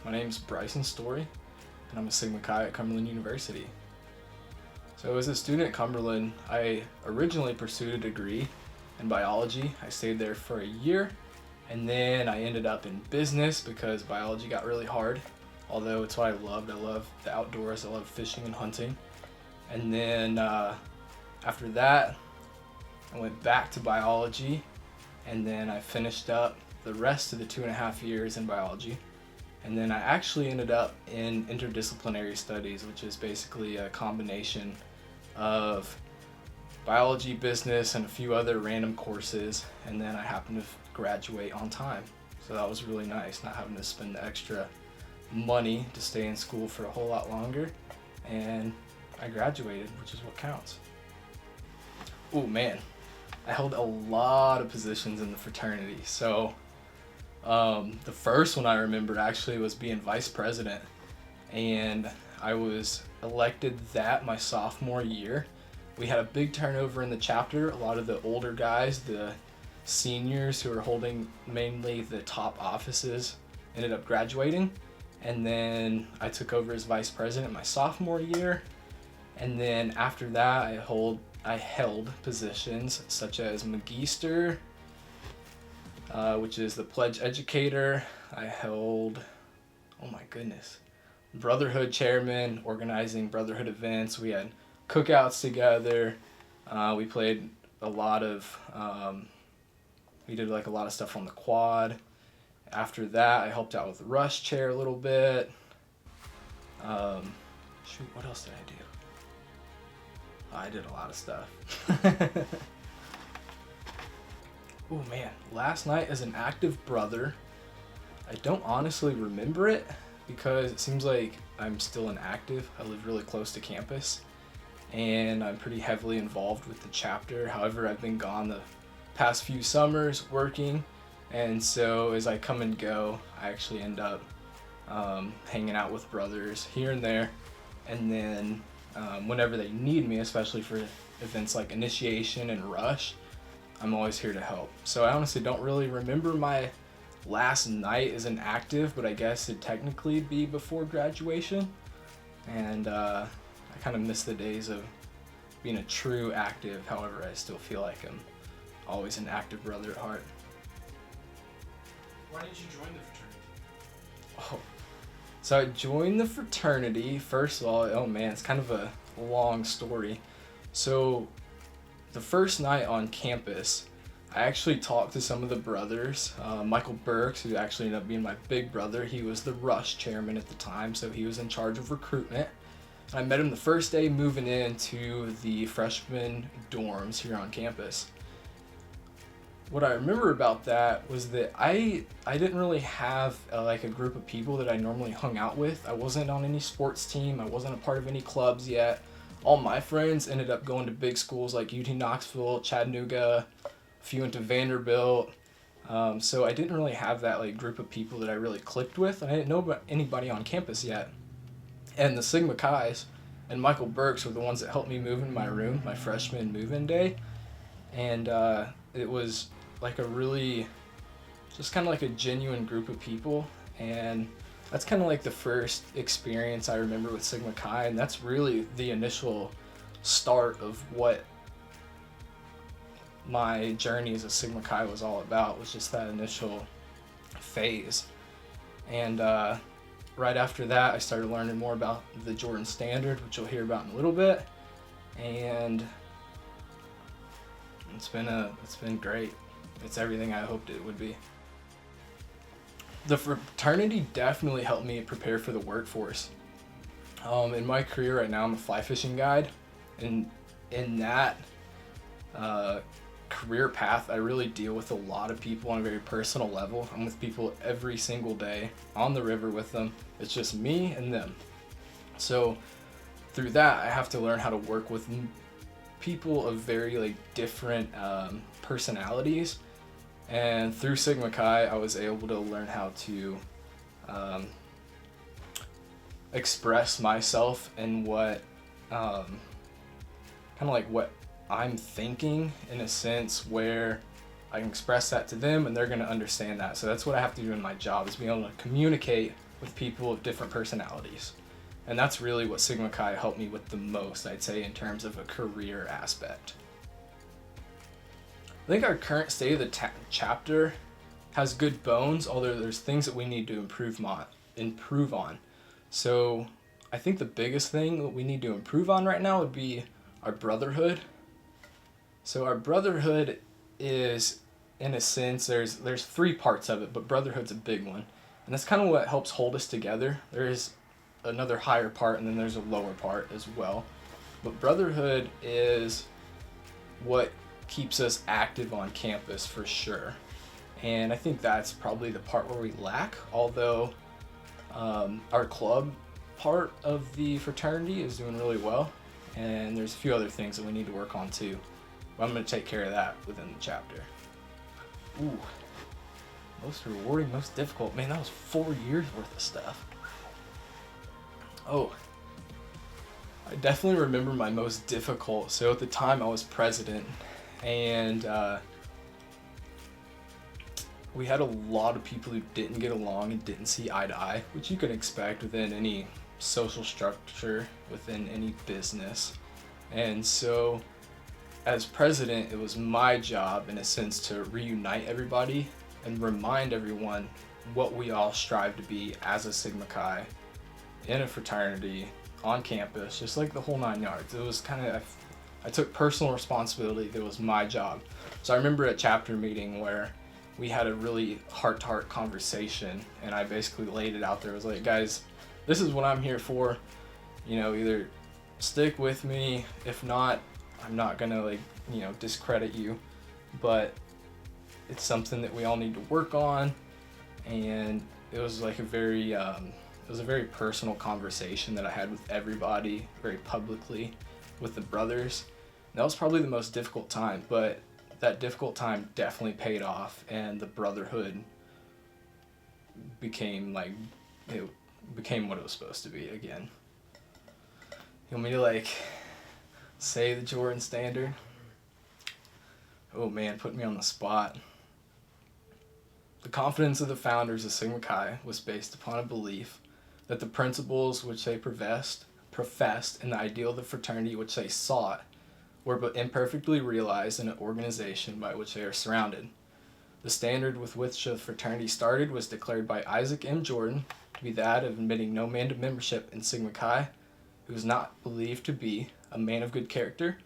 My name's Bryson Story, and I'm a Sigma Chi at Cumberland University. So as a student at Cumberland, I originally pursued a degree in biology. I stayed there for a year, and then I ended up in business because biology got really hard, although it's what I loved. I love the outdoors, I love fishing and hunting. And then after that, I went back to biology, and then I finished up the rest of the 2.5 years in biology. And then I actually ended up in interdisciplinary studies, which is basically a combination of biology, business, and a few other random courses. And then I happened to graduate on time. So that was really nice, not having to spend the extra money to stay in school for a whole lot longer. And I graduated, which is what counts. Oh man, I held a lot of positions in the fraternity. So the first one I remember actually was being vice president, and I was elected that my sophomore year. We had a big turnover in the chapter. A lot of the older guys, the seniors who were holding mainly the top offices, ended up graduating, and then I took over as vice president my sophomore year. And then after that, I held positions such as Magister, which is the pledge educator. I held, oh my goodness, Brotherhood chairman, organizing Brotherhood events. We had cookouts together. We played a lot of, we did like a lot of stuff on the quad. After that, I helped out with the rush chair a little bit. What else did I do? I did a lot of stuff. Oh man, last night as an active brother, I don't honestly remember it because it seems like I'm still inactive. I live really close to campus and I'm pretty heavily involved with the chapter. However, I've been gone the past few summers working, and so as I come and go, I actually end up hanging out with brothers here and there. And then whenever they need me, especially for events like initiation and rush, I'm always here to help. So I honestly don't really remember my last night as an active, but I guess it'd technically be before graduation. And I kind of miss the days of being a true active. However, I still feel like I'm always an active brother at heart. Why did you join the fraternity? Oh, so I joined the fraternity. First of all, oh man, it's kind of a long story. So the first night on campus, I actually talked to some of the brothers. Michael Burks, who actually ended up being my big brother, he was the rush chairman at the time, so he was in charge of recruitment. I met him the first day moving into the freshman dorms here on campus. What I remember about that was that I didn't really have like a group of people that I normally hung out with. I wasn't on any sports team. I wasn't a part of any clubs yet. All my friends ended up going to big schools like UT Knoxville, Chattanooga, a few went to Vanderbilt. So I didn't really have that like group of people that I really clicked with. I didn't know about anybody on campus yet. And the Sigma Chi's and Michael Burks were the ones that helped me move in my room, my freshman move-in day. And it was like a really, just kind of like a genuine group of people. And that's kind of like the first experience I remember with Sigma Chi, and that's really the initial start of what my journey as a Sigma Chi was all about, was just that initial phase. And right after that, I started learning more about the Jordan Standard, which you'll hear about in a little bit, and it's been great. It's everything I hoped it would be. The fraternity definitely helped me prepare for the workforce. In my career right now, I'm a fly fishing guide, and in that career path, I really deal with a lot of people on a very personal level. I'm with people every single day on the river with them. It's just me and them. So through that, I have to learn how to work with people of very like different personalities. And through Sigma Chi, I was able to learn how to express myself and what kind of like what I'm thinking, in a sense where I can express that to them and they're going to understand that. So that's what I have to do in my job, is be able to communicate with people of different personalities. And that's really what Sigma Chi helped me with the most, I'd say, in terms of a career aspect. I think our current state of the chapter has good bones, although there's things that we need to improve on. So I think the biggest thing that we need to improve on right now would be our brotherhood. So our brotherhood is, in a sense, there's three parts of it, but brotherhood's a big one. And that's kind of what helps hold us together. There is another higher part, and then there's a lower part as well. But brotherhood is what keeps us active on campus for sure. And I think that's probably the part where we lack, although our club part of the fraternity is doing really well. And there's a few other things that we need to work on too. But I'm going to take care of that within the chapter. Ooh. Most rewarding, most difficult. Man, that was 4 years worth of stuff. Oh. I definitely remember my most difficult. So at the time I was president, and we had a lot of people who didn't get along and didn't see eye to eye, which you can expect within any social structure, within any business. And so as president, it was my job, in a sense, to reunite everybody and remind everyone what we all strive to be as a Sigma Chi, in a fraternity, on campus, just like the whole 9 yards. It was kind of, I took personal responsibility that it was my job. So I remember a chapter meeting where we had a really heart-to-heart conversation, and I basically laid it out there. I was like, guys, this is what I'm here for. You know, either stick with me. If not, I'm not gonna discredit you, but it's something that we all need to work on. And it was like a very personal conversation that I had with everybody, very publicly, with the brothers. And that was probably the most difficult time, but that difficult time definitely paid off, and the brotherhood became what it was supposed to be again. You want me to say the Jordan standard? Oh man, put me on the spot. The confidence of the founders of Sigma Chi was based upon a belief that the principles which they professed, and the ideal of the fraternity which they sought were but imperfectly realized in an organization by which they are surrounded. The standard with which the fraternity started was declared by Isaac M. Jordan to be that of admitting no man to membership in Sigma Chi who is not believed to be a man of good character,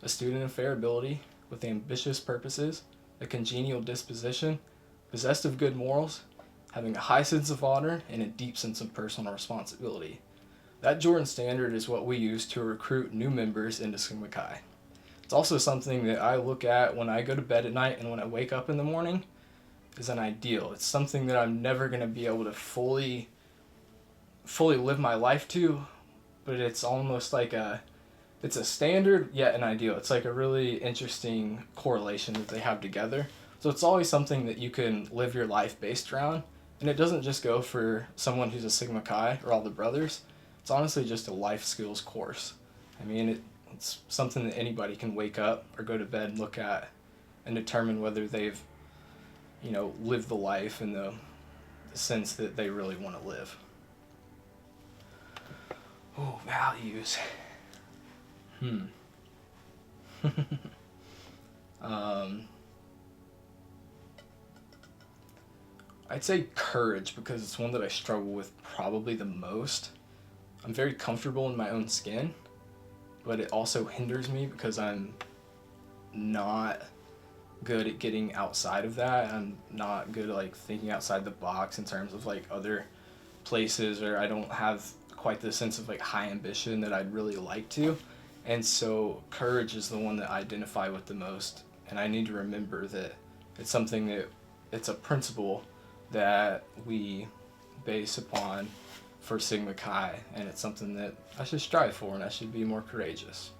a student of fair ability, with ambitious purposes, a congenial disposition, possessed of good morals, having a high sense of honor, and a deep sense of personal responsibility. That Jordan standard is what we use to recruit new members into Sigma Chi. It's also something that I look at when I go to bed at night and when I wake up in the morning as an ideal. It's something that I'm never going to be able to fully live my life to, but it's almost like it's a standard yet an ideal. It's like a really interesting correlation that they have together. So it's always something that you can live your life based around. And it doesn't just go for someone who's a Sigma Chi or all the brothers. It's honestly just a life skills course. I mean, it's something that anybody can wake up or go to bed and look at and determine whether they've, lived the life in the sense that they really want to live. Oh, values. I'd say courage, because it's one that I struggle with probably the most. I'm very comfortable in my own skin, but it also hinders me because I'm not good at getting outside of that. I'm not good at thinking outside the box in terms of other places, or I don't have quite the sense of high ambition that I'd really like to. And so courage is the one that I identify with the most, and I need to remember that it's something that it's a principle that we base upon for Sigma Chi, and it's something that I should strive for, and I should be more courageous.